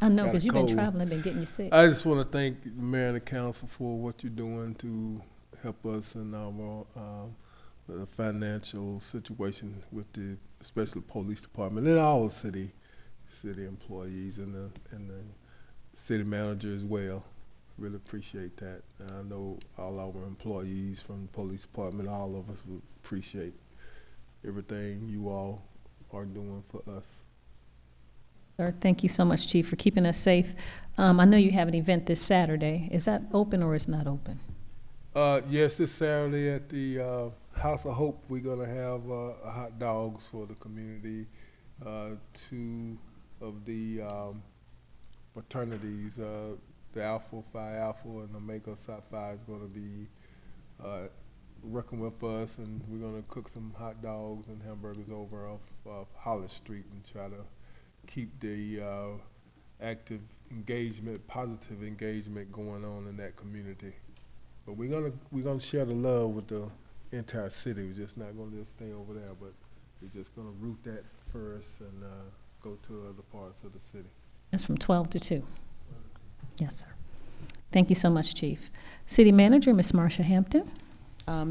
I know, Got a because you've been cold. traveling and been getting you sick. I just want to thank the mayor and the council for what you're doing to help us in our financial situation with the, especially police department and all city employees and the city manager as well. Really appreciate that. And I know all our employees from the police department, all of us would appreciate everything you all are doing for us. Sir, thank you so much, Chief, for keeping us safe. I know you have an event this Saturday. Is that open or is not open? Yes, this Saturday at the House of Hope, we're going to have hot dogs for the community. Two of the fraternities, the Alpha Phi Alpha and the Omega Psi Phi is going to be working with us, and we're going to cook some hot dogs and hamburgers over off Hollis Street and try to keep the active engagement, positive engagement going on in that community. But we're gonna share the love with the entire city. We're just not gonna just stay over there, but we're just gonna root that first and go to other parts of the city. That's from 12 to 2. Yes, sir. Thank you so much, Chief. City Manager, Ms. Marsha Hampton.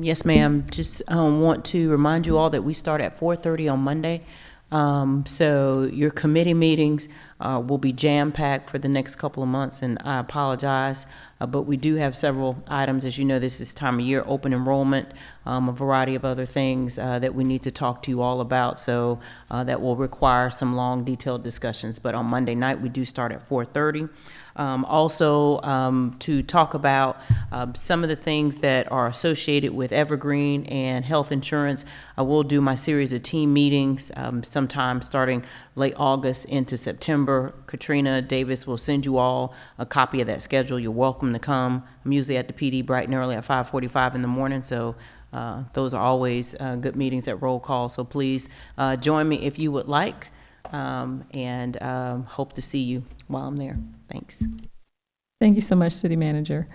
Yes, ma'am. Just want to remind you all that we start at 4:30 on Monday. So your committee meetings will be jam-packed for the next couple of months, and I apologize, but we do have several items. As you know, this is time of year, open enrollment, a variety of other things that we need to talk to you all about, so that will require some long, detailed discussions. But on Monday night, we do start at 4:30. Also, to talk about some of the things that are associated with Evergreen and health insurance. I will do my series of team meetings sometime starting late August into September. Katrina Davis will send you all a copy of that schedule. You're welcome to come. I'm usually at the PD bright and early at 5:45 in the morning, so those are always good meetings at roll call. So please join me if you would like, and hope to see you while I'm there. Thanks. Thank you so much, City Manager.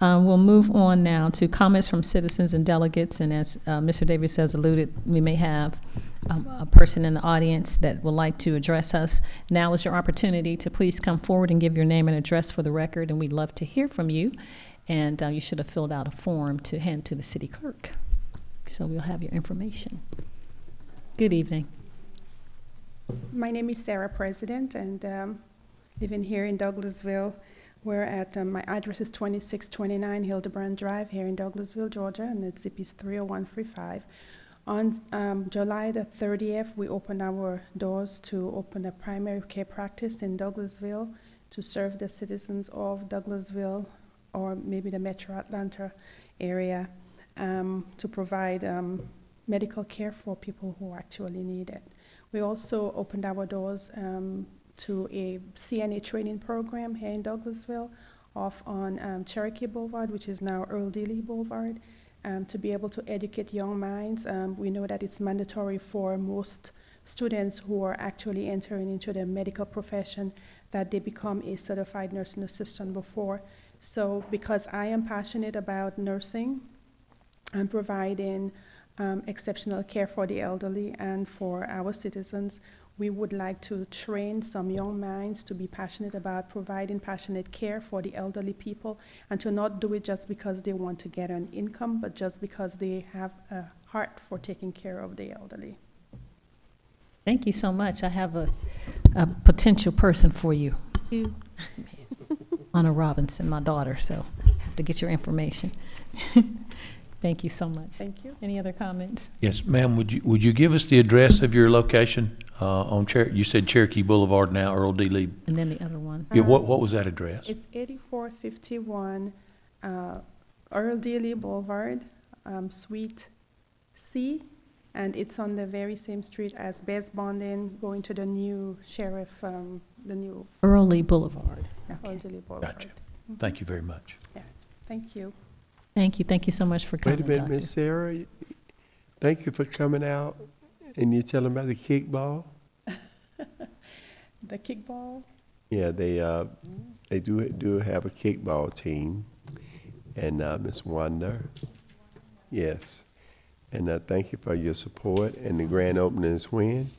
We'll move on now to comments from citizens and delegates, and as Mr. Davis has alluded, we may have a person in the audience that would like to address us. Now is your opportunity to please come forward and give your name and address for the record, and we'd love to hear from you. And you should have filled out a form to hand to the city clerk, so we'll have your information. Good evening. My name is Sarah President, and living here in Douglasville. We're at, my address is 2629 Hildebrand Drive here in Douglasville, Georgia, and the zip is 30135. On July the 30th, we opened our doors to open a primary care practice in Douglasville to serve the citizens of Douglasville or maybe the Metro Atlanta area, to provide medical care for people who actually need it. We also opened our doors to a CNA training program here in Douglasville off on Cherokee Boulevard, which is now Earl Dealey Boulevard, to be able to educate young minds. We know that it's mandatory for most students who are actually entering into the medical profession that they become a certified nursing assistant before. So because I am passionate about nursing and providing exceptional care for the elderly and for our citizens, we would like to train some young minds to be passionate about providing passionate care for the elderly people, and to not do it just because they want to get an income, but just because they have a heart for taking care of the elderly. Thank you so much. I have a potential person for you. Anna Robinson, my daughter, so I have to get your information. Thank you so much. Thank you. Any other comments? Yes, ma'am, would you give us the address of your location you said Cherokee Boulevard now, Earl D. Lee. And then the other one. Yeah, what was that address? It's 8451 Earl D. Lee Boulevard, Suite C, and it's on the very same street as Best Bonding, going to the new sheriff, the new Earl Lee Boulevard. Earl D. Lee Boulevard. Gotcha. Thank you very much. Yes, thank you. Thank you. Thank you so much for coming, Wait a minute, Doctor. Miss Sarah. Thank you for coming out, and you're telling about the kickball? The kickball? Yeah, they do have a kickball team, and Miss Wanda, yes. And thank you for your support, and the grand opening is when?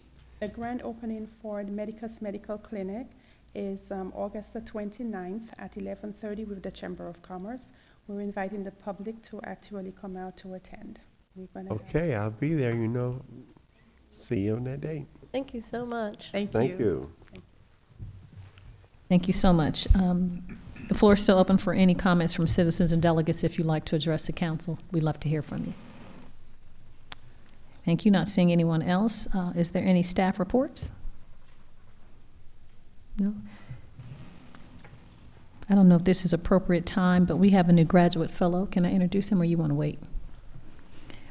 The grand opening for the Medicus Medical Clinic is August the 29th at 11:30 with the Chamber of Commerce. We're inviting the public to actually come out to attend. Okay, I'll be there, you know. See you on that day. Thank you so much. Thank you. Thank you so much. The floor is still open for any comments from citizens and delegates if you'd like to address the council. We'd love to hear from you. Thank you. Not seeing anyone else. Is there any staff reports? No? I don't know if this is appropriate time, but we have a new graduate fellow. Can I introduce him or you want to wait?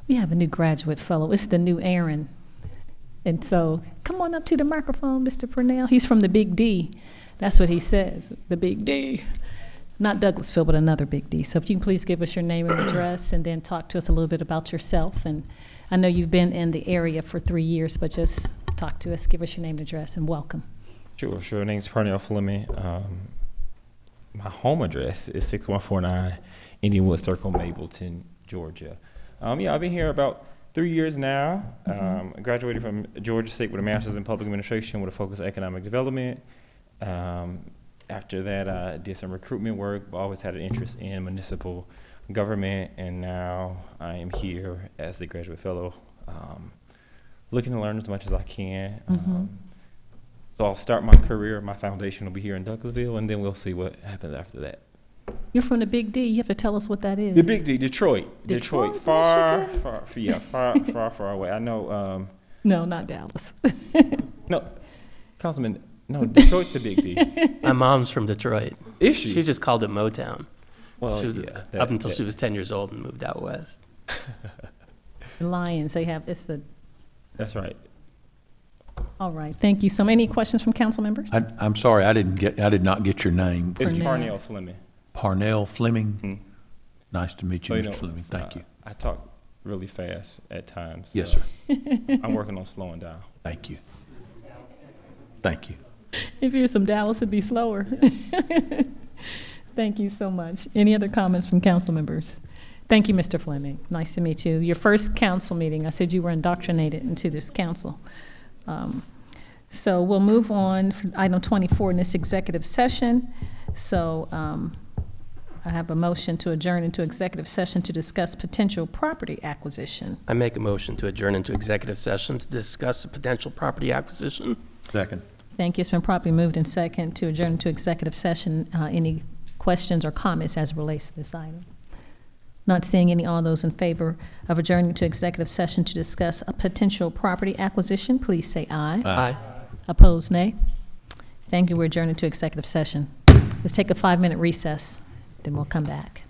We have a new graduate fellow. It's the new Aaron. And so come on up to the microphone, Mr. Purnell. He's from the Big D. That's what he says, the Big D. Not Douglasville, but another Big D. So if you can please give us your name and address and then talk to us a little bit about yourself. And I know you've been in the area for 3 years, but just talk to us, give us your name and address, and welcome. Sure. Name's Purnell Fleming. My home address is 6149 Indianwood Circle, Mableton, Georgia. I've been here about 3 years now. I graduated from Georgia State with a master's in public administration with a focus on economic development. After that, I did some recruitment work, but always had an interest in municipal government, and now I am here as the graduate fellow, looking to learn as much as I can. So I'll start my career, my foundation will be here in Douglasville, and then we'll see what happens after that. You're from the Big D. You have to tell us what that is. The Big D, Detroit. Far away. I know. No, not Dallas. No, Councilman. No, Detroit's a Big D. My mom's from Detroit. Is she? She just called it Motown. Well, she was yeah, up until she was 10 years old and moved out west. The Lions, it's the. That's right. All right, thank you. So many questions from council members? I'm sorry, I did not get your name. It's Parnell Fleming. Parnell Fleming? Nice to meet you, Mr. Fleming. Thank you. I talk really fast at times. Yes, so sir. I'm working on slowing down. Thank you. Thank you. If you're from Dallas, it'd be slower. Thank you so much. Any other comments from council members? Thank you, Mr. Fleming. Nice to meet you. Your first council meeting, I said you were indoctrinated into this council. So we'll move on for item 24 in this executive session. So I have a motion to adjourn into executive session to discuss potential property acquisition. I make a motion to adjourn into executive session to discuss a potential property acquisition. Second. Thank you. It's been properly moved in second to adjourn into executive session. Any questions or comments as it relates to this item? Not seeing any. All those in favor of adjourning to executive session to discuss a potential property acquisition, please say aye. Aye. Opposed, nay. Thank you. We're adjourning to executive session. Let's take a 5-minute recess, then we'll come back.